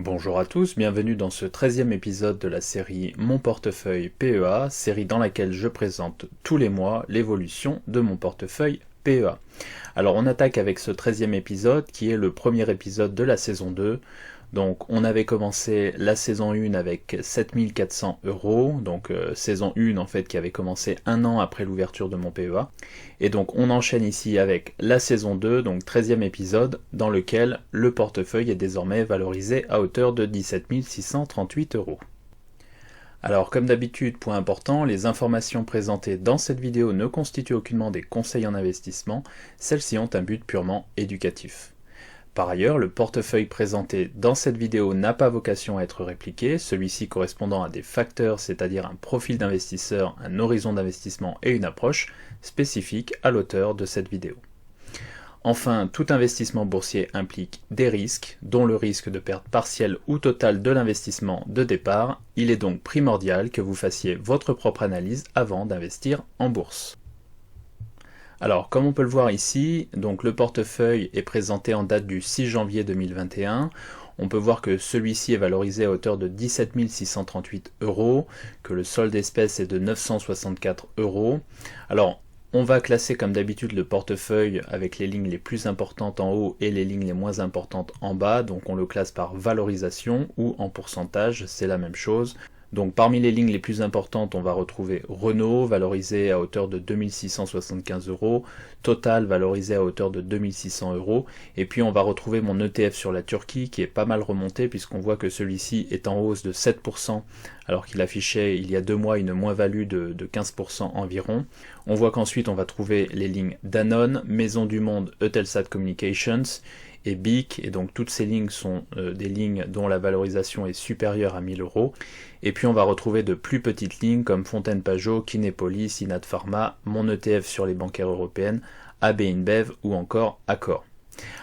Bonjour à tous, bienvenue dans ce 13e épisode de la série Mon portefeuille PEA, série dans laquelle je présente tous les mois l'évolution de mon portefeuille PEA. Alors on attaque avec ce 13e épisode qui est le premier épisode de la saison 2. Donc on avait commencé la saison 1 avec 7400 €, donc saison 1 en fait qui avait commencé un an après l'ouverture de mon PEA. Et donc on enchaîne ici avec la saison 2, donc 13e épisode, dans lequel le portefeuille est désormais valorisé à hauteur de 17 638 €. Alors comme d'habitude, point important, les informations présentées dans cette vidéo ne constituent aucunement des conseils en investissement, celles-ci ont un but purement éducatif. Par ailleurs, le portefeuille présenté dans cette vidéo n'a pas vocation à être répliqué, celui-ci correspondant à des facteurs, c'est-à-dire un profil d'investisseur, un horizon d'investissement et une approche spécifiques à l'auteur de cette vidéo. Enfin, tout investissement boursier implique des risques, dont le risque de perte partielle ou totale de l'investissement de départ. Il est donc primordial que vous fassiez votre propre analyse avant d'investir en bourse. Alors, comme on peut le voir ici, donc le portefeuille est présenté en date du 6 janvier 2021. On peut voir que celui-ci est valorisé à hauteur de 17 638 €, que le solde d'espèces est de 964 €. Alors, on va classer comme d'habitude le portefeuille avec les lignes les plus importantes en haut et les lignes les moins importantes en bas. Donc on le classe par valorisation ou en pourcentage, c'est la même chose. Donc parmi les lignes les plus importantes, on va retrouver Renault, valorisé à hauteur de 2675 €, Total, valorisé à hauteur de 2600 €, et puis on va retrouver mon ETF sur la Turquie, qui est pas mal remonté, puisqu'on voit que celui-ci est en hausse de 7%, alors qu'il affichait il y a 2 mois une moins-value de 15% environ. On voit qu'ensuite on va trouver les lignes Danone, Maison du Monde, Eutelsat Communications, et BIC, et donc toutes ces lignes sont des lignes dont la valorisation est supérieure à 1000 €. Et puis on va retrouver de plus petites lignes comme Fontaine Pajot, Kinepolis, Inat Pharma, mon ETF sur les bancaires européennes, AB InBev ou encore Accor.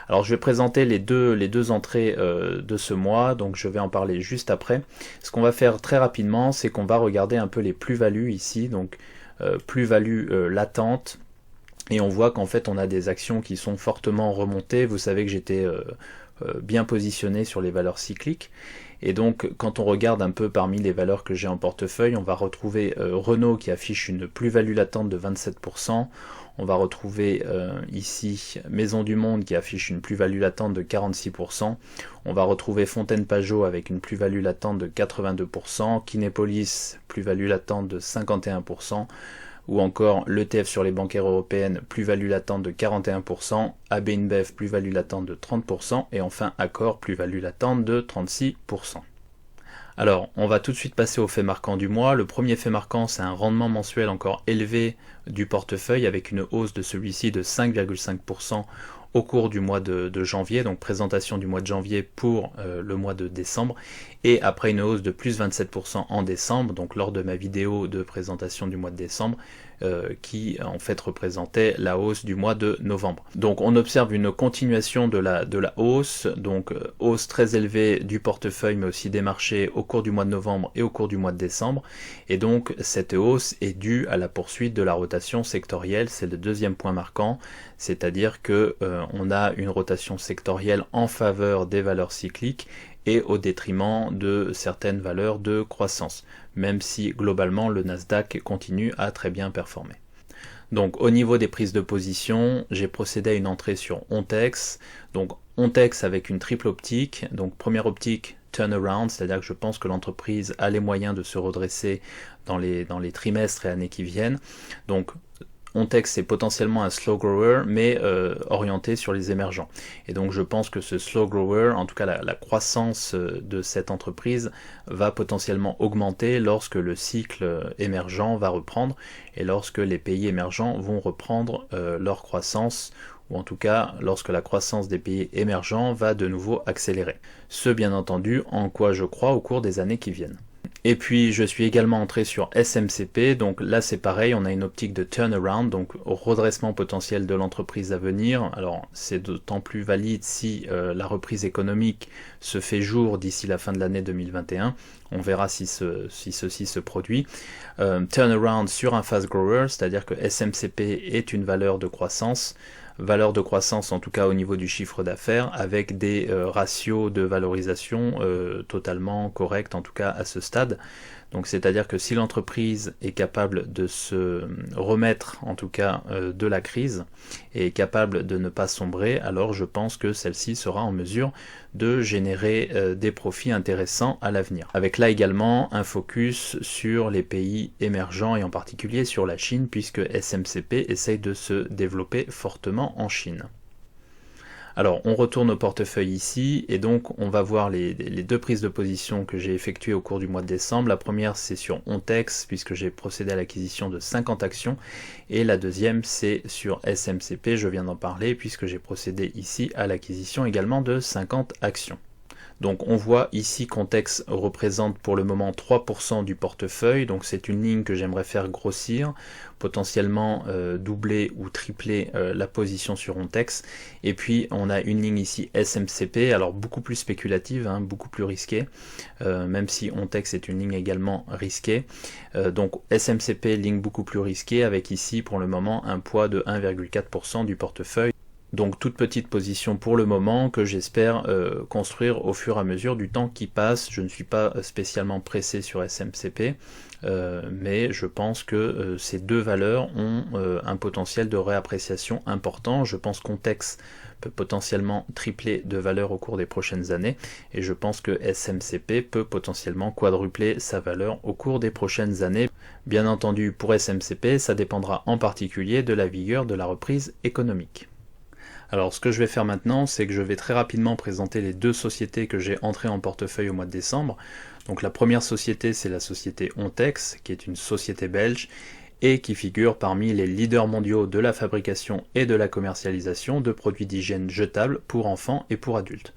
Alors je vais présenter les deux entrées de ce mois, donc je vais en parler juste après. Ce qu'on va faire très rapidement, c'est qu'on va regarder un peu les plus-values ici, donc plus-value latente. Et on voit qu'en fait on a des actions qui sont fortement remontées. Vous savez que j'étais bien positionné sur les valeurs cycliques. Et donc quand on regarde un peu parmi les valeurs que j'ai en portefeuille, on va retrouver Renault qui affiche une plus-value latente de 27%. On va retrouver ici Maison du Monde qui affiche une plus-value latente de 46%. On va retrouver Fontaine Pajot avec une plus-value latente de 82%. Kinepolis, plus-value latente de 51%. Ou encore l'ETF sur les bancaires européennes, plus-value latente de 41%, AB InBev, plus-value latente de 30%, et enfin Accor, plus-value latente de 36%. Alors, on va tout de suite passer au fait marquant du mois. Le premier fait marquant, c'est un rendement mensuel encore élevé du portefeuille, avec une hausse de celui-ci de 5,5% au cours du mois de janvier, donc présentation du mois de janvier pour le mois de décembre, et après une hausse de plus 27% en décembre, donc lors de ma vidéo de présentation du mois de décembre, qui en fait représentait la hausse du mois de novembre. Donc on observe une continuation de la hausse, donc hausse très élevée du portefeuille mais aussi des marchés au cours du mois de novembre et au cours du mois de décembre, et donc cette hausse est due à la poursuite de la rotation sectorielle, c'est le deuxième point marquant, c'est-à-dire que on a une rotation sectorielle en faveur des valeurs cycliques et au détriment de certaines valeurs de croissance, même si globalement le Nasdaq continue à très bien performer. Donc au niveau des prises de position, j'ai procédé à une entrée sur Ontex, donc Ontex avec une triple optique, donc première optique turnaround, c'est-à-dire que je pense que l'entreprise a les moyens de se redresser dans les trimestres et années qui viennent, donc Ontex c'est potentiellement un slow grower mais orienté sur les émergents. Et donc je pense que ce slow grower, en tout cas la croissance de cette entreprise va potentiellement augmenter lorsque le cycle émergent va reprendre et lorsque les pays émergents vont reprendre leur croissance, ou en tout cas lorsque la croissance des pays émergents va de nouveau accélérer. Ce bien entendu en quoi je crois au cours des années qui viennent. Et puis je suis également entré sur SMCP, donc là c'est pareil, on a une optique de turnaround, donc au redressement potentiel de l'entreprise à venir. Alors c'est d'autant plus valide si la reprise économique se fait jour d'ici la fin de l'année 2021, on verra si ceci se produit. Turnaround sur un fast grower, c'est-à-dire que SMCP est une valeur de croissance, valeur de croissance en tout cas au niveau du chiffre d'affaires, avec des ratios de valorisation totalement corrects en tout cas à ce stade. Donc c'est-à-dire que si l'entreprise est capable de se remettre en tout cas de la crise et est capable de ne pas sombrer, alors je pense que celle-ci sera en mesure de générer des profits intéressants à l'avenir. Avec là également un focus sur les pays émergents et en particulier sur la Chine, puisque SMCP essaye de se développer fortement en Chine. Alors on retourne au portefeuille ici et donc on va voir les deux prises de position que j'ai effectuées au cours du mois de décembre. La première c'est sur Ontex puisque j'ai procédé à l'acquisition de 50 actions et la deuxième c'est sur SMCP, je viens d'en parler puisque j'ai procédé ici à l'acquisition également de 50 actions. Donc on voit ici qu'Ontex représente pour le moment 3% du portefeuille, donc c'est une ligne que j'aimerais faire grossir, potentiellement doubler ou tripler la position sur Ontex. Et puis on a une ligne ici SMCP, alors beaucoup plus spéculative, beaucoup plus risquée, même si Ontex est une ligne également risquée. Donc SMCP, ligne beaucoup plus risquée, avec ici pour le moment un poids de 1,4% du portefeuille. Donc toute petite position pour le moment que j'espère construire au fur et à mesure du temps qui passe. Je ne suis pas spécialement pressé sur SMCP, mais je pense que ces deux valeurs ont un potentiel de réappréciation important. Je pense qu'Ontex peut potentiellement tripler de valeur au cours des prochaines années et je pense que SMCP peut potentiellement quadrupler sa valeur au cours des prochaines années. Bien entendu, pour SMCP, ça dépendra en particulier de la vigueur de la reprise économique. Alors ce que je vais faire maintenant, c'est que je vais très rapidement présenter les deux sociétés que j'ai entrées en portefeuille au mois de décembre. Donc la première société, c'est la société Ontex, qui est une société belge et qui figure parmi les leaders mondiaux de la fabrication et de la commercialisation de produits d'hygiène jetables pour enfants et pour adultes.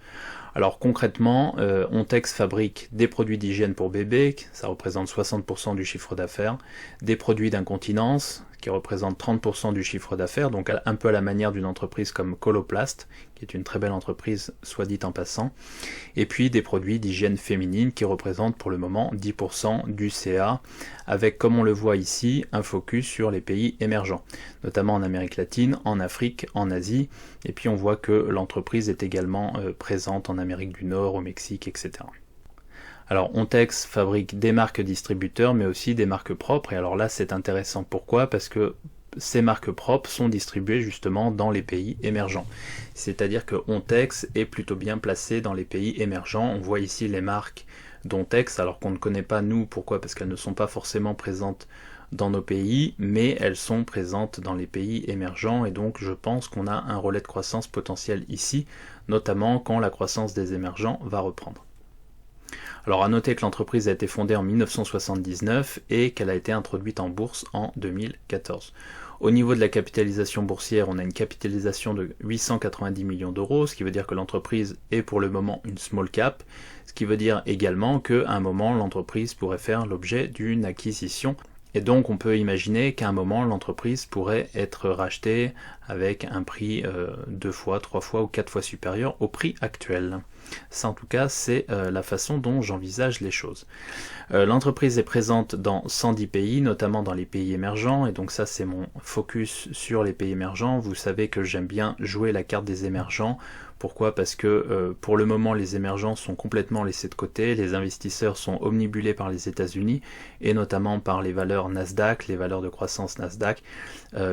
Alors concrètement, Ontex fabrique des produits d'hygiène pour bébés, ça représente 60% du chiffre d'affaires, des produits d'incontinence, qui représente 30% du chiffre d'affaires, donc un peu à la manière d'une entreprise comme Coloplast, qui est une très belle entreprise, soit dit en passant, et puis des produits d'hygiène féminine qui représentent pour le moment 10% du CA, avec, comme on le voit ici, un focus sur les pays émergents, notamment en Amérique latine, en Afrique, en Asie, et puis on voit que l'entreprise est également présente en Amérique du Nord, au Mexique, etc. Alors Ontex fabrique des marques distributeurs mais aussi des marques propres et alors là c'est intéressant. Pourquoi ? Parce que ces marques propres sont distribuées justement dans les pays émergents. C'est-à-dire que Ontex est plutôt bien placé dans les pays émergents. On voit ici les marques d'Ontex alors qu'on ne connaît pas nous. Pourquoi ? Parce qu'elles ne sont pas forcément présentes dans nos pays mais elles sont présentes dans les pays émergents et donc je pense qu'on a un relais de croissance potentiel ici, notamment quand la croissance des émergents va reprendre. Alors à noter que l'entreprise a été fondée en 1979 et qu'elle a été introduite en bourse en 2014. Au niveau de la capitalisation boursière, on a une capitalisation de 890 millions d'euros, ce qui veut dire que l'entreprise est pour le moment une small cap, ce qui veut dire également qu'à un moment l'entreprise pourrait faire l'objet d'une acquisition. Et donc on peut imaginer qu'à un moment l'entreprise pourrait être rachetée avec un prix 2 fois, 3 fois ou 4 fois supérieur au prix actuel. Ça en tout cas c'est la façon dont j'envisage les choses. L'entreprise est présente dans 110 pays, notamment dans les pays émergents, et donc ça c'est mon focus sur les pays émergents. Vous savez que j'aime bien jouer la carte des émergents. Pourquoi ? Parce que pour le moment les émergents sont complètement laissés de côté, les investisseurs sont omnibulés par les États-Unis et notamment par les valeurs Nasdaq, les valeurs de croissance Nasdaq.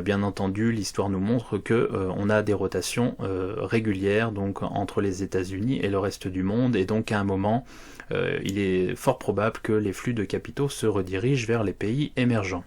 Bien entendu, l'histoire nous montre que on a des rotations régulières donc entre les États-Unis et le reste du monde et donc à un moment il est fort probable que les flux de capitaux se redirigent vers les pays émergents.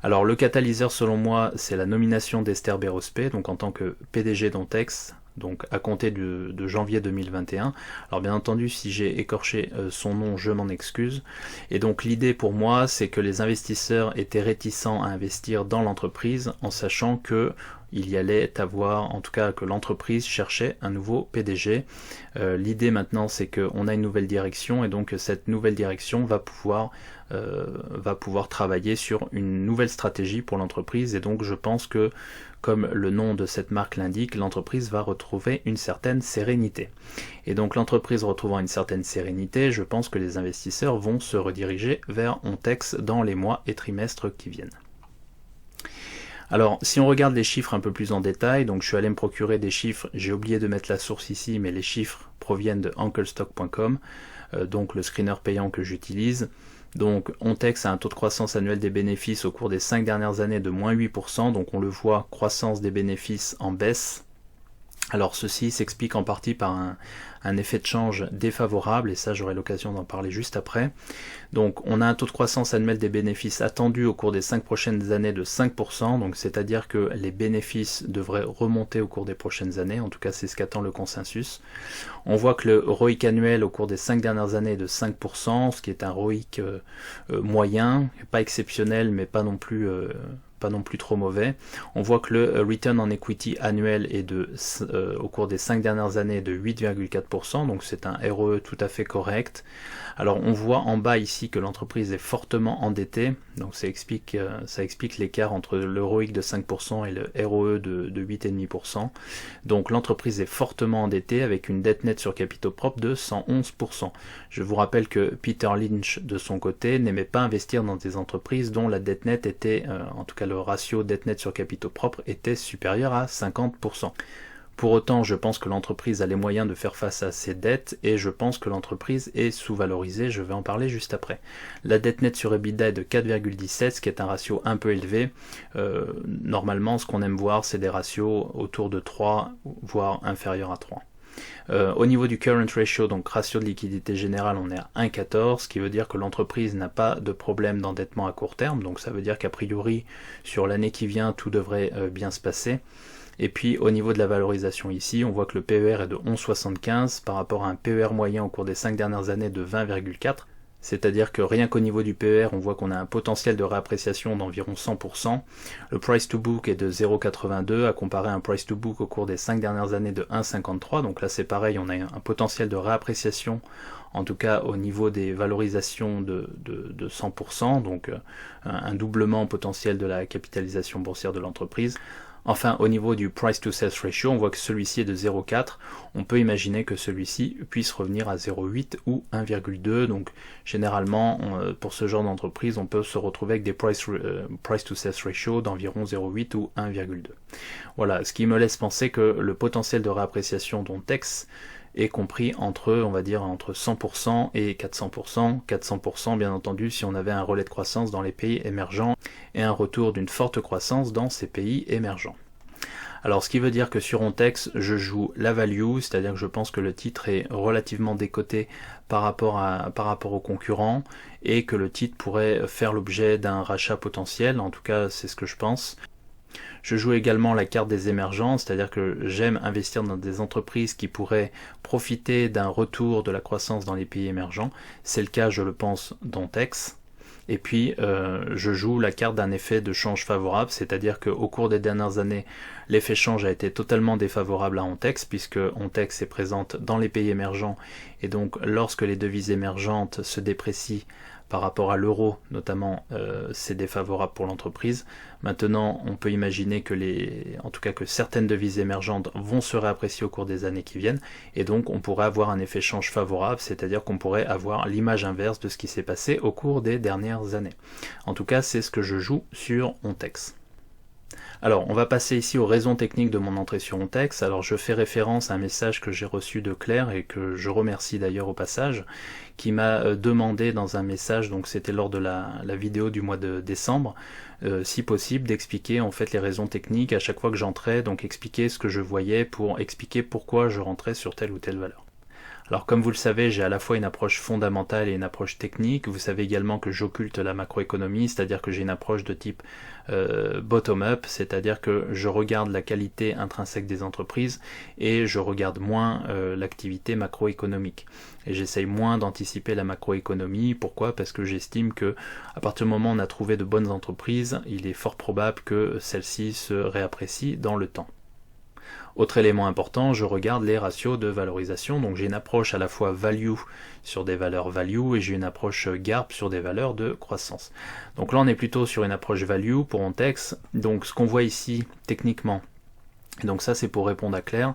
Alors le catalyseur selon moi c'est la nomination d'Esther Berrospé donc en tant que PDG d'Ontex, donc à compter de janvier 2021. Alors bien entendu si j'ai écorché son nom je m'en excuse et donc l'idée pour moi c'est que les investisseurs étaient réticents à investir dans l'entreprise en sachant que il y allait avoir, en tout cas que l'entreprise cherchait un nouveau PDG. L'idée maintenant c'est qu'on a une nouvelle direction et donc cette nouvelle direction va pouvoir travailler sur une nouvelle stratégie pour l'entreprise et donc je pense que comme le nom de cette marque l'indique, l'entreprise va retrouver une certaine sérénité. Et donc l'entreprise retrouvant une certaine sérénité, je pense que les investisseurs vont se rediriger vers Ontex dans les mois et trimestres qui viennent. Alors, si on regarde les chiffres un peu plus en détail, donc je suis allé me procurer des chiffres, j'ai oublié de mettre la source ici, mais les chiffres proviennent de unclestock.com, donc le screener payant que j'utilise. Donc Ontex a un taux de croissance annuel des bénéfices au cours des 5 dernières années de moins 8%, donc on le voit, croissance des bénéfices en baisse. Alors ceci s'explique en partie par un effet de change défavorable, et ça j'aurai l'occasion d'en parler juste après. Donc on a un taux de croissance annuel des bénéfices attendu au cours des 5 prochaines années de 5%, donc c'est-à-dire que les bénéfices devraient remonter au cours des prochaines années, en tout cas c'est ce qu'attend le consensus. On voit que le ROIC annuel au cours des 5 dernières années est de 5%, ce qui est un ROIC moyen, pas exceptionnel mais pas non plus trop mauvais. On voit que le return on equity annuel est au cours des 5 dernières années de 8,4%, donc c'est un ROE tout à fait correct. Alors on voit en bas ici que l'entreprise est fortement endettée, donc ça explique l'écart entre le ROIC de 5% et le ROE de 8,5%. Donc l'entreprise est fortement endettée avec une dette nette sur capitaux propres de 111%. Je vous rappelle que Peter Lynch de son côté n'aimait pas investir dans des entreprises dont la dette nette était, en tout cas le ratio dette nette sur capitaux propres était supérieur à 50%. Pour autant, je pense que l'entreprise a les moyens de faire face à ses dettes et je pense que l'entreprise est sous-valorisée, je vais en parler juste après. La dette nette sur EBITDA est de 4,17, ce qui est un ratio un peu élevé. Normalement, ce qu'on aime voir, c'est des ratios autour de 3, voire inférieurs à 3. Au niveau du current ratio, donc ratio de liquidité générale, on est à 1,14, ce qui veut dire que l'entreprise n'a pas de problème d'endettement à court terme, donc ça veut dire qu'a priori, sur l'année qui vient, tout devrait bien se passer. Et puis au niveau de la valorisation ici, on voit que le PER est de 11,75 par rapport à un PER moyen au cours des 5 dernières années de 20,4. C'est-à-dire que rien qu'au niveau du PER, on voit qu'on a un potentiel de réappréciation d'environ 100%. Le price to book est de 0,82 à comparer à un price to book au cours des 5 dernières années de 1,53. Donc là c'est pareil, on a un potentiel de réappréciation, en tout cas au niveau des valorisations de 100%, donc un doublement potentiel de la capitalisation boursière de l'entreprise. Enfin, au niveau du price to sales ratio, on voit que celui-ci est de 0,4. On peut imaginer que celui-ci puisse revenir à 0,8 ou 1,2. Donc, généralement, pour ce genre d'entreprise, on peut se retrouver avec des price to sales ratio d'environ 0,8 ou 1,2. Voilà, ce qui me laisse penser que le potentiel de réappréciation d'Ontex est compris entre 100% et 400%. 400% bien entendu si on avait un relais de croissance dans les pays émergents et un retour d'une forte croissance dans ces pays émergents. Alors ce qui veut dire que sur Ontex, je joue la value, c'est-à-dire que je pense que le titre est relativement décoté par rapport aux concurrents et que le titre pourrait faire l'objet d'un rachat potentiel, en tout cas c'est ce que je pense. Je joue également la carte des émergents, c'est-à-dire que j'aime investir dans des entreprises qui pourraient profiter d'un retour de la croissance dans les pays émergents. C'est le cas, je le pense, d'Ontex. Et puis, je joue la carte d'un effet de change favorable, c'est-à-dire qu'au cours des dernières années, l'effet change a été totalement défavorable à Ontex, puisque Ontex est présente dans les pays émergents, et donc lorsque les devises émergentes se déprécient par rapport à l'euro, notamment, c'est défavorable pour l'entreprise. Maintenant, on peut imaginer que certaines devises émergentes vont se réapprécier au cours des années qui viennent, et donc on pourrait avoir un effet change favorable, c'est-à-dire qu'on pourrait avoir l'image inverse de ce qui s'est passé au cours des dernières années. En tout cas, c'est ce que je joue sur Ontex. Alors, on va passer ici aux raisons techniques de mon entrée sur Ontex. Alors, je fais référence à un message que j'ai reçu de Claire et que je remercie d'ailleurs au passage, qui m'a demandé dans un message, donc c'était lors de la vidéo du mois de décembre, si possible d'expliquer en fait les raisons techniques à chaque fois que j'entrais, donc expliquer ce que je voyais pour expliquer pourquoi je rentrais sur telle ou telle valeur. Alors comme vous le savez, j'ai à la fois une approche fondamentale et une approche technique. Vous savez également que j'occulte la macroéconomie, c'est-à-dire que j'ai une approche de type bottom-up, c'est-à-dire que je regarde la qualité intrinsèque des entreprises et je regarde moins l'activité macroéconomique. Et j'essaye moins d'anticiper la macroéconomie. Pourquoi ? Parce que j'estime que à partir du moment où on a trouvé de bonnes entreprises, il est fort probable que celles-ci se réapprécient dans le temps. Autre élément important, je regarde les ratios de valorisation, donc j'ai une approche à la fois value sur des valeurs value et j'ai une approche GARP sur des valeurs de croissance. Donc là on est plutôt sur une approche value pour Ontex, donc ce qu'on voit ici techniquement, et donc ça c'est pour répondre à Claire,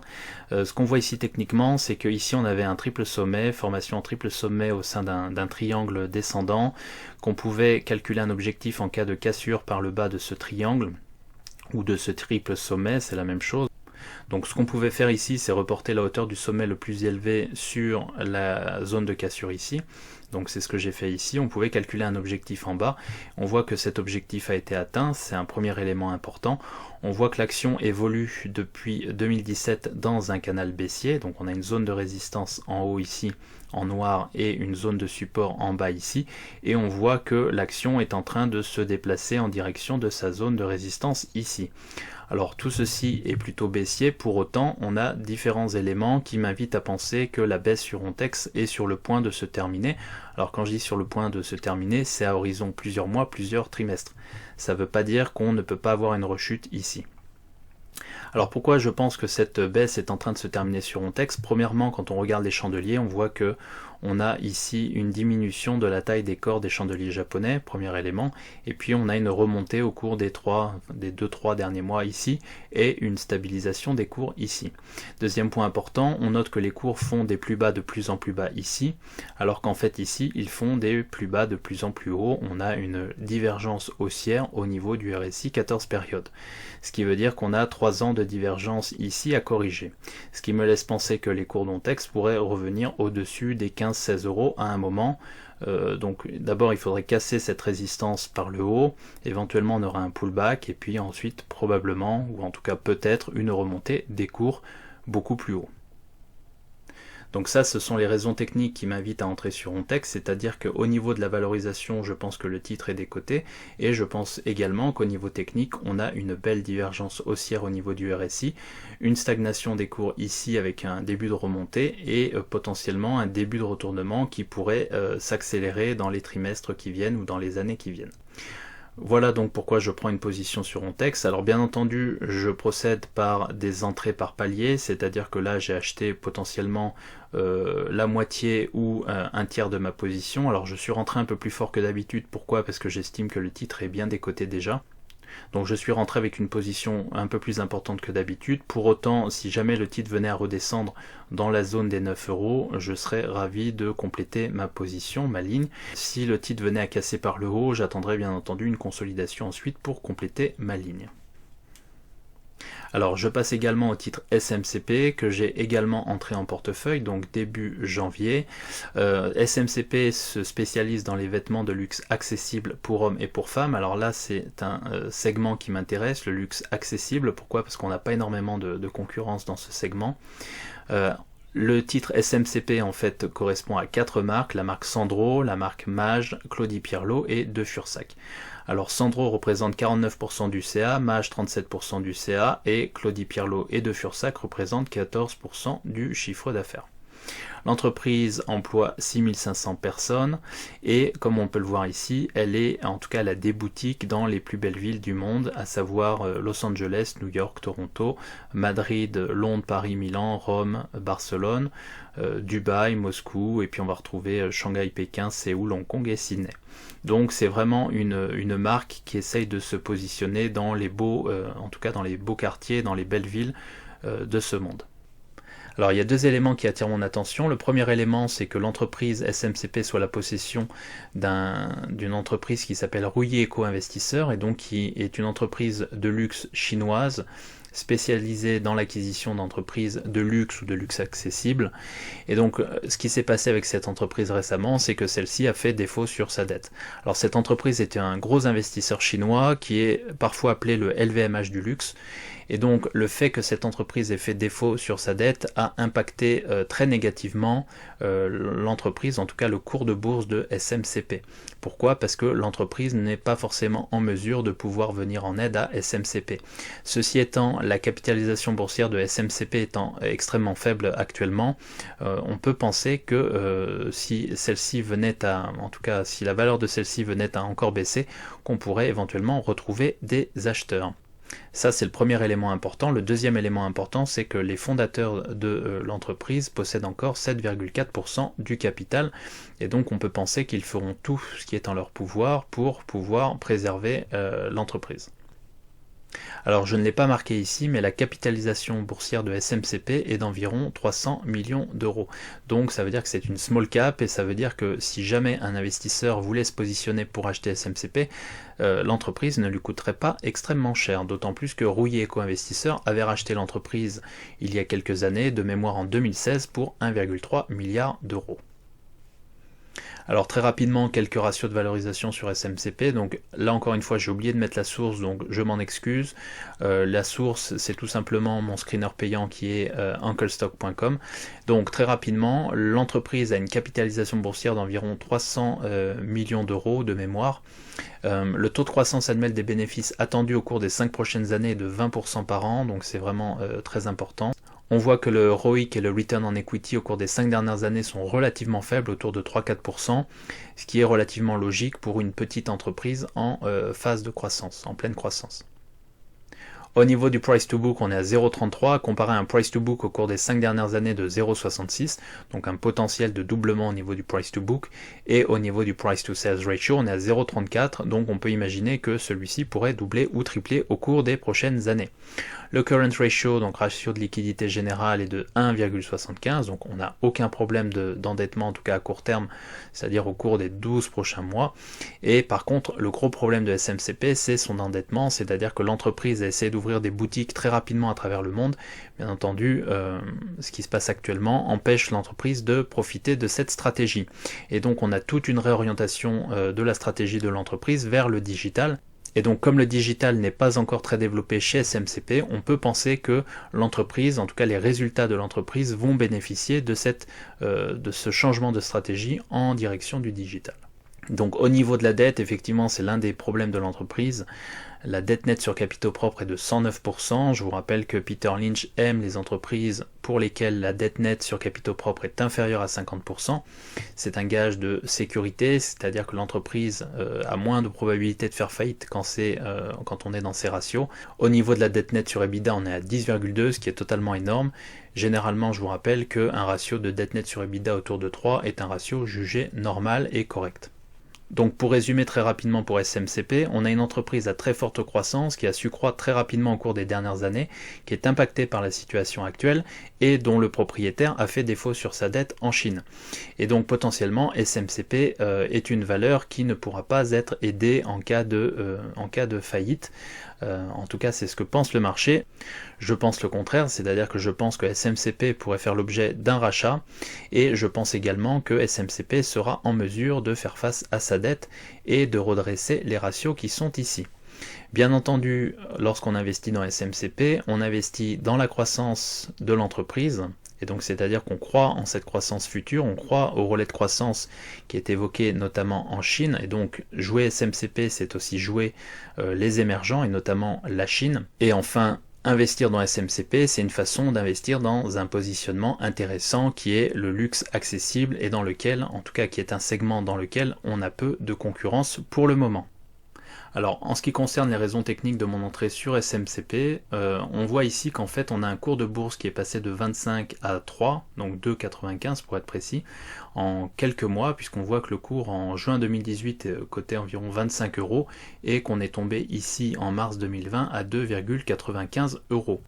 ce qu'on voit ici techniquement c'est qu'ici on avait un triple sommet, formation en triple sommet au sein d'un triangle descendant, qu'on pouvait calculer un objectif en cas de cassure par le bas de ce triangle. ou de ce triple sommet, c'est la même chose. Donc ce qu'on pouvait faire ici, c'est reporter la hauteur du sommet le plus élevé sur la zone de cassure ici. Donc c'est ce que j'ai fait ici. On pouvait calculer un objectif en bas. On voit que cet objectif a été atteint, c'est un premier élément important. On voit que l'action évolue depuis 2017 dans un canal baissier. Donc on a une zone de résistance en haut ici en noir et une zone de support en bas ici. Et on voit que l'action est en train de se déplacer en direction de sa zone de résistance ici. Alors tout ceci est plutôt baissier, pour autant on a différents éléments qui m'invitent à penser que la baisse sur Ontex est sur le point de se terminer. Alors quand je dis sur le point de se terminer, c'est à horizon plusieurs mois, plusieurs trimestres. Ça ne veut pas dire qu'on ne peut pas avoir une rechute ici. Alors pourquoi je pense que cette baisse est en train de se terminer sur Ontex? Premièrement, quand on regarde les chandeliers, on voit que on a ici une diminution de la taille des corps des chandeliers japonais, premier élément, et puis on a une remontée au cours des 2-3 derniers mois ici, et une stabilisation des cours ici. Deuxième point important, on note que les cours font des plus bas de plus en plus bas ici, alors qu'en fait ici, ils font des plus bas de plus en plus haut. On a une divergence haussière au niveau du RSI 14 périodes. Ce qui veut dire qu'on a 3 ans de divergence ici à corriger. Ce qui me laisse penser que les cours d'Ontex pourraient revenir au-dessus des 15-16 € à un moment. Donc d'abord il faudrait casser cette résistance par le haut, éventuellement on aura un pullback et puis ensuite probablement, ou en tout cas peut-être, une remontée des cours beaucoup plus haut. Donc ça, ce sont les raisons techniques qui m'invitent à entrer sur Ontex, c'est-à-dire qu'au niveau de la valorisation, je pense que le titre est décoté, et je pense également qu'au niveau technique, on a une belle divergence haussière au niveau du RSI, une stagnation des cours ici avec un début de remontée, et potentiellement un début de retournement qui pourrait s'accélérer dans les trimestres qui viennent ou dans les années qui viennent. Voilà donc pourquoi je prends une position sur Ontex. Alors bien entendu, je procède par des entrées par palier, c'est-à-dire que là j'ai acheté potentiellement la moitié ou un tiers de ma position. Alors je suis rentré un peu plus fort que d'habitude, pourquoi? Parce que j'estime que le titre est bien décoté déjà. Donc je suis rentré avec une position un peu plus importante que d'habitude. Pour autant, si jamais le titre venait à redescendre dans la zone des 9 €, je serais ravi de compléter ma position, ma ligne. Si le titre venait à casser par le haut, j'attendrai bien entendu une consolidation ensuite pour compléter ma ligne. Alors je passe également au titre SMCP que j'ai également entré en portefeuille, donc début janvier. SMCP se spécialise dans les vêtements de luxe accessibles pour hommes et pour femmes. Alors là c'est un segment qui m'intéresse, le luxe accessible. Pourquoi? Parce qu'on n'a pas énormément de concurrence dans ce segment. Le titre SMCP en fait correspond à 4 marques, la marque Sandro, la marque Maje, Claudie Pierlot et De Fursac. Alors Sandro représente 49% du CA, Maje 37% du CA et Claudie Pierlot et De Fursac représentent 14% du chiffre d'affaires. L'entreprise emploie 6500 personnes et comme on peut le voir ici, elle est en tout cas elle a des boutiques dans les plus belles villes du monde, à savoir Los Angeles, New York, Toronto, Madrid, Londres, Paris, Milan, Rome, Barcelone, Dubaï, Moscou, et puis on va retrouver Shanghai, Pékin, Séoul, Hong Kong et Sydney. Donc c'est vraiment une marque qui essaye de se positionner dans les beaux, en tout cas dans les beaux quartiers, dans les belles villes de ce monde. Alors il y a deux éléments qui attirent mon attention. Le premier élément, c'est que l'entreprise SMCP soit la possession d'une entreprise qui s'appelle Rouillé Eco-Investisseurs et donc qui est une entreprise de luxe chinoise spécialisée dans l'acquisition d'entreprises de luxe ou de luxe accessible. Et donc ce qui s'est passé avec cette entreprise récemment, c'est que celle-ci a fait défaut sur sa dette. Alors cette entreprise était un gros investisseur chinois qui est parfois appelé le LVMH du luxe. Et donc le fait que cette entreprise ait fait défaut sur sa dette a impacté très négativement l'entreprise, en tout cas le cours de bourse de SMCP. Pourquoi? Parce que l'entreprise n'est pas forcément en mesure de pouvoir venir en aide à SMCP. Ceci étant, la capitalisation boursière de SMCP étant extrêmement faible actuellement, on peut penser que si celle-ci venait à, en tout cas si la valeur de celle-ci venait à encore baisser, qu'on pourrait éventuellement retrouver des acheteurs. Ça, c'est le premier élément important. Le deuxième élément important, c'est que les fondateurs de l'entreprise possèdent encore 7,4% du capital. Et donc, on peut penser qu'ils feront tout ce qui est en leur pouvoir pour pouvoir préserver l'entreprise. Alors je ne l'ai pas marqué ici, mais la capitalisation boursière de SMCP est d'environ 300 millions d'euros. Donc ça veut dire que c'est une small cap, et ça veut dire que si jamais un investisseur voulait se positionner pour acheter SMCP, l'entreprise ne lui coûterait pas extrêmement cher, d'autant plus que Rouillé Eco-Investisseurs avait racheté l'entreprise il y a quelques années, de mémoire en 2016, pour 1,3 milliard d'euros. Alors très rapidement, quelques ratios de valorisation sur SMCP. Donc là encore une fois, j'ai oublié de mettre la source, donc je m'en excuse. La source, c'est tout simplement mon screener payant qui est unclestock.com. Donc très rapidement, l'entreprise a une capitalisation boursière d'environ 300 millions d'euros de mémoire. Le taux de croissance annuel des bénéfices attendu au cours des 5 prochaines années est de 20% par an, donc c'est vraiment très important. On voit que le ROIC et le Return on Equity au cours des 5 dernières années sont relativement faibles, autour de 3-4%, ce qui est relativement logique pour une petite entreprise en phase de croissance, en pleine croissance. Au niveau du price to book, on est à 0,33, comparé à un price to book au cours des 5 dernières années de 0,66, donc un potentiel de doublement au niveau du price to book, et au niveau du price to sales ratio, on est à 0,34, donc on peut imaginer que celui-ci pourrait doubler ou tripler au cours des prochaines années. Le current ratio, donc ratio de liquidité générale, est de 1,75, donc on n'a aucun problème d'endettement, en tout cas à court terme, c'est-à-dire au cours des 12 prochains mois. Et par contre, le gros problème de SMCP, c'est son endettement, c'est-à-dire que l'entreprise a essayé d'ouvrir des boutiques très rapidement à travers le monde. Bien entendu, ce qui se passe actuellement empêche l'entreprise de profiter de cette stratégie. Et donc on a toute une réorientation de la stratégie de l'entreprise vers le digital. Et donc comme le digital n'est pas encore très développé chez SMCP, on peut penser que l'entreprise, en tout cas les résultats de l'entreprise, vont bénéficier de ce changement de stratégie en direction du digital. Donc au niveau de la dette, effectivement c'est l'un des problèmes de l'entreprise. La dette nette sur capitaux propres est de 109%. Je vous rappelle que Peter Lynch aime les entreprises pour lesquelles la dette nette sur capitaux propres est inférieure à 50%. C'est un gage de sécurité, c'est-à-dire que l'entreprise a moins de probabilité de faire faillite quand on est dans ces ratios. Au niveau de la dette nette sur EBITDA, on est à 10,2, ce qui est totalement énorme. Généralement, je vous rappelle qu'un ratio de dette nette sur EBITDA autour de 3 est un ratio jugé normal et correct. Donc pour résumer très rapidement pour SMCP, on a une entreprise à très forte croissance qui a su croître très rapidement au cours des dernières années, qui est impactée par la situation actuelle et dont le propriétaire a fait défaut sur sa dette en Chine. Et donc potentiellement SMCP est une valeur qui ne pourra pas être aidée en cas de faillite. En tout cas, c'est ce que pense le marché. Je pense le contraire, c'est-à-dire que je pense que SMCP pourrait faire l'objet d'un rachat, et je pense également que SMCP sera en mesure de faire face à sa dette et de redresser les ratios qui sont ici. Bien entendu, lorsqu'on investit dans SMCP, on investit dans la croissance de l'entreprise, et donc c'est-à-dire qu'on croit en cette croissance future, on croit au relais de croissance qui est évoqué notamment en Chine, et donc jouer SMCP, c'est aussi jouer les émergents, et notamment la Chine. Et enfin, investir dans SMCP, c'est une façon d'investir dans un positionnement intéressant qui est le luxe accessible, et dans lequel, en tout cas qui est un segment dans lequel on a peu de concurrence pour le moment. Alors en ce qui concerne les raisons techniques de mon entrée sur SMCP, on voit ici qu'en fait on a un cours de bourse qui est passé de 25 à 3, donc 2,95 pour être précis, en quelques mois, puisqu'on voit que le cours en juin 2018 cotait environ 25 € et qu'on est tombé ici en mars 2020 à 2,95 €.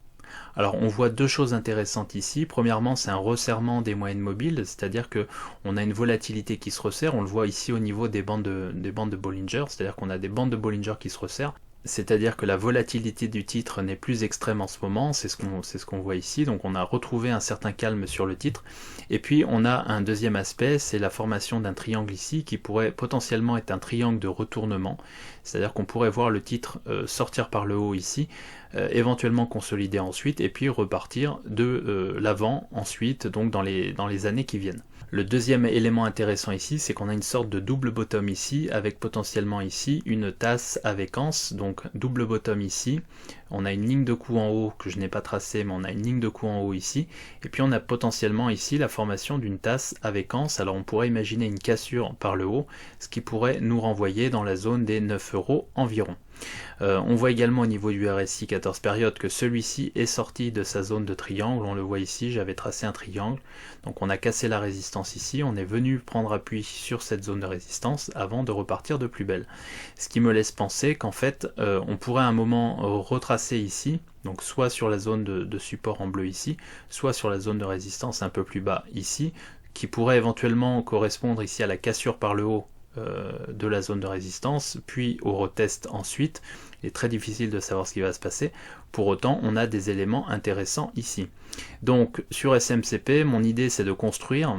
Alors on voit deux choses intéressantes ici. Premièrement, c'est un resserrement des moyennes mobiles, c'est-à-dire qu'on a une volatilité qui se resserre. On le voit ici au niveau des bandes de Bollinger, c'est-à-dire qu'on a des bandes de Bollinger qui se resserrent. C'est-à-dire que la volatilité du titre n'est plus extrême en ce moment, c'est ce qu'on voit ici, donc on a retrouvé un certain calme sur le titre. Et puis on a un deuxième aspect, c'est la formation d'un triangle ici qui pourrait potentiellement être un triangle de retournement, c'est-à-dire qu'on pourrait voir le titre sortir par le haut ici, éventuellement consolider ensuite, et puis repartir de l'avant ensuite, donc dans les années qui viennent. Le deuxième élément intéressant ici, c'est qu'on a une sorte de double bottom ici, avec potentiellement ici une tasse avec anse, donc double bottom ici, On a une ligne de coût en haut que je n'ai pas tracée, mais on a une ligne de coût en haut ici. Et puis on a potentiellement ici la formation d'une tasse avec anse. Alors on pourrait imaginer une cassure par le haut, ce qui pourrait nous renvoyer dans la zone des 9 € environ. On voit également au niveau du RSI 14 périodes que celui-ci est sorti de sa zone de triangle. On le voit ici, j'avais tracé un triangle. Donc on a cassé la résistance ici, on est venu prendre appui sur cette zone de résistance avant de repartir de plus belle. Ce qui me laisse penser qu'en fait, on pourrait à un moment retracer ici, donc soit sur la zone de support en bleu ici, soit sur la zone de résistance un peu plus bas ici, qui pourrait éventuellement correspondre ici à la cassure par le haut de la zone de résistance, puis au retest ensuite. Il est très difficile de savoir ce qui va se passer. Pour autant, on a des éléments intéressants ici. Donc sur SMCP, mon idée c'est de construire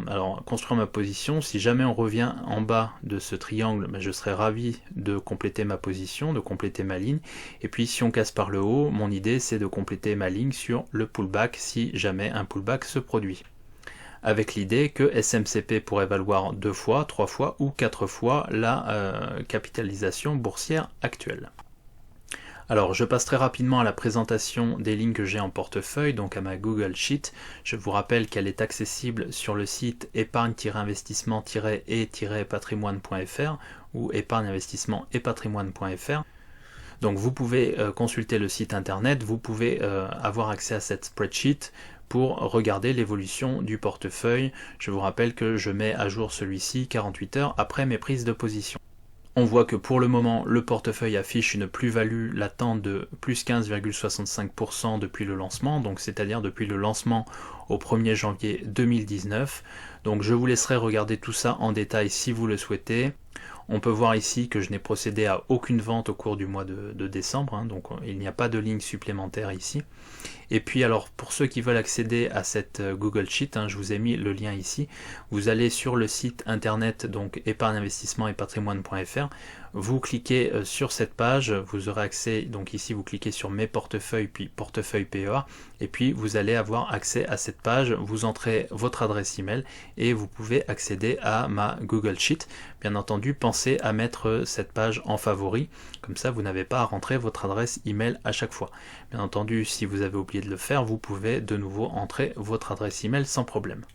ma position. Si jamais on revient en bas de ce triangle, je serais ravi de compléter ma position, de compléter ma ligne. Et puis si on casse par le haut, mon idée c'est de compléter ma ligne sur le pullback si jamais un pullback se produit, avec l'idée que SMCP pourrait valoir 2 fois, 3 fois ou 4 fois la capitalisation boursière actuelle. Alors je passe très rapidement à la présentation des lignes que j'ai en portefeuille, donc à ma Google Sheet. Je vous rappelle qu'elle est accessible sur le site épargne-investissement-et-patrimoine.fr ou épargne-investissement-et-patrimoine.fr. Donc vous pouvez consulter le site internet, vous pouvez avoir accès à cette spreadsheet pour regarder l'évolution du portefeuille. Je vous rappelle que je mets à jour celui-ci 48 heures après mes prises de position. On voit que pour le moment, le portefeuille affiche une plus-value latente de plus 15,65% depuis le lancement, donc c'est-à-dire depuis le lancement au 1er janvier 2019. Donc je vous laisserai regarder tout ça en détail si vous le souhaitez. On peut voir ici que je n'ai procédé à aucune vente au cours du mois de décembre, donc il n'y a pas de ligne supplémentaire ici. Et puis alors pour ceux qui veulent accéder à cette Google Sheet, je vous ai mis le lien ici, vous allez sur le site internet donc épargne-investissement et patrimoine.fr, vous cliquez sur cette page, vous aurez accès, donc ici vous cliquez sur mes portefeuilles puis portefeuille PEA, et puis vous allez avoir accès à cette page, vous entrez votre adresse email et vous pouvez accéder à ma Google Sheet. Bien entendu, pensez à mettre cette page en favori, comme ça vous n'avez pas à rentrer votre adresse email à chaque fois. Bien entendu, si vous avez oublié de le faire, vous pouvez de nouveau entrer votre adresse email sans problème.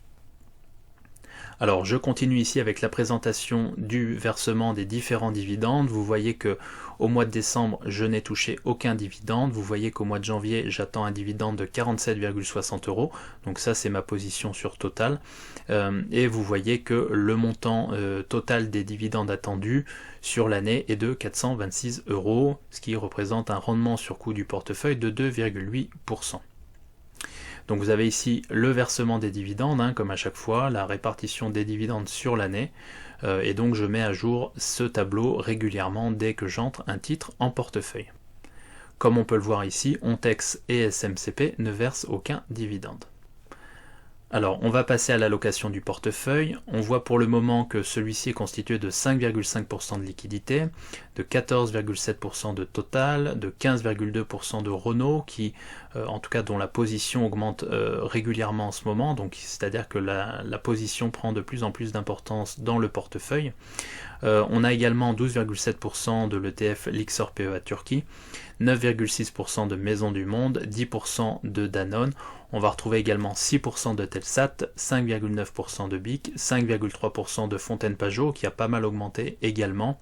Alors je continue ici avec la présentation du versement des différents dividendes. Vous voyez que au mois de décembre, je n'ai touché aucun dividende. Vous voyez qu'au mois de janvier, j'attends un dividende de 47,60 €. Donc ça, c'est ma position sur Total. Et vous voyez que le montant total des dividendes attendus sur l'année est de 426 €, ce qui représente un rendement sur coût du portefeuille de 2,8%. Donc vous avez ici le versement des dividendes, comme à chaque fois, la répartition des dividendes sur l'année, et donc je mets à jour ce tableau régulièrement dès que j'entre un titre en portefeuille. Comme on peut le voir ici, Ontex et SMCP ne versent aucun dividende. Alors, on va passer à l'allocation du portefeuille. On voit pour le moment que celui-ci est constitué de 5,5% de liquidité, de 14,7% de Total, de 15,2% de Renault, qui, en tout cas, dont la position augmente régulièrement en ce moment. Donc, c'est-à-dire que la position prend de plus en plus d'importance dans le portefeuille. On a également 12,7% de l'ETF Lyxor PEA Turquie, 9,6% de Maison du Monde, 10% de Danone. On va retrouver également 6% de Telsat, 5,9% de BIC, 5,3% de Fontaine Pajot qui a pas mal augmenté également,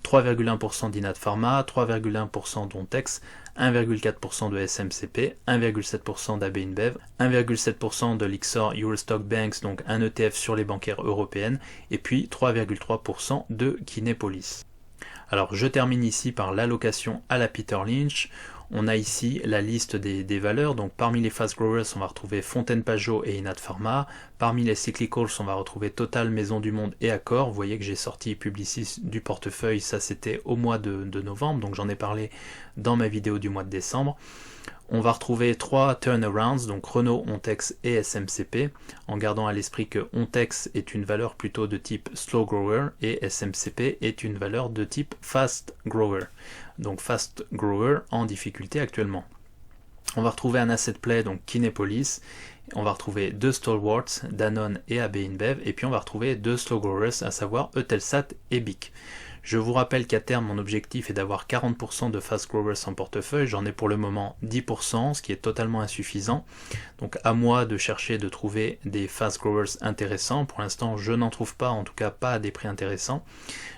3,1% d'Inat Pharma, 3,1% d'Ontex, 1,4% de SMCP, 1,7% d'AB InBev, 1,7% de Lyxor Eurostock Banks, donc un ETF sur les bancaires européennes, et puis 3,3% de Kinepolis. Alors je termine ici par l'allocation à la Peter Lynch. On a ici la liste des valeurs, donc parmi les fast growers on va retrouver Fontaine Pajot et Inat Pharma, parmi les cyclicals on va retrouver Total, Maison du Monde et Accor. Vous voyez que j'ai sorti Publicis du portefeuille, ça c'était au mois de novembre, donc j'en ai parlé dans ma vidéo du mois de décembre. On va retrouver 3 turnarounds, donc Renault, Ontex et SMCP, en gardant à l'esprit que Ontex est une valeur plutôt de type slow grower et SMCP est une valeur de type fast grower. Donc fast grower en difficulté actuellement. On va retrouver un asset play, donc Kinepolis, on va retrouver 2 stalwarts, Danone et AB InBev, et puis on va retrouver 2 slow growers, à savoir Eutelsat et BIC. Je vous rappelle qu'à terme, mon objectif est d'avoir 40% de fast growers en portefeuille. J'en ai pour le moment 10%, ce qui est totalement insuffisant. Donc à moi de chercher de trouver des fast growers intéressants. Pour l'instant, je n'en trouve pas, en tout cas pas à des prix intéressants.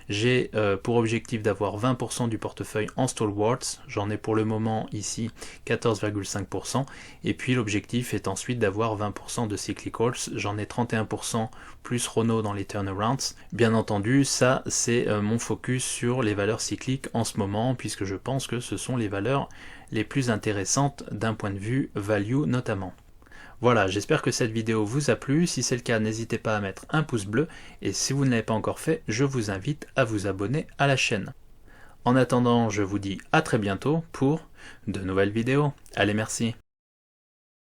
J'ai pour objectif d'avoir 20% du portefeuille en stalwarts. J'en ai pour le moment ici 14,5%. Et puis l'objectif est ensuite d'avoir 20% de cyclicals. J'en ai 31% plus Renault dans les turnarounds. Bien entendu, ça c'est mon focus sur les valeurs cycliques en ce moment, puisque je pense que ce sont les valeurs les plus intéressantes d'un point de vue value notamment. Voilà, j'espère que cette vidéo vous a plu. Si c'est le cas, n'hésitez pas à mettre un pouce bleu. Et si vous ne l'avez pas encore fait, je vous invite à vous abonner à la chaîne. En attendant, je vous dis à très bientôt pour de nouvelles vidéos. Allez, merci.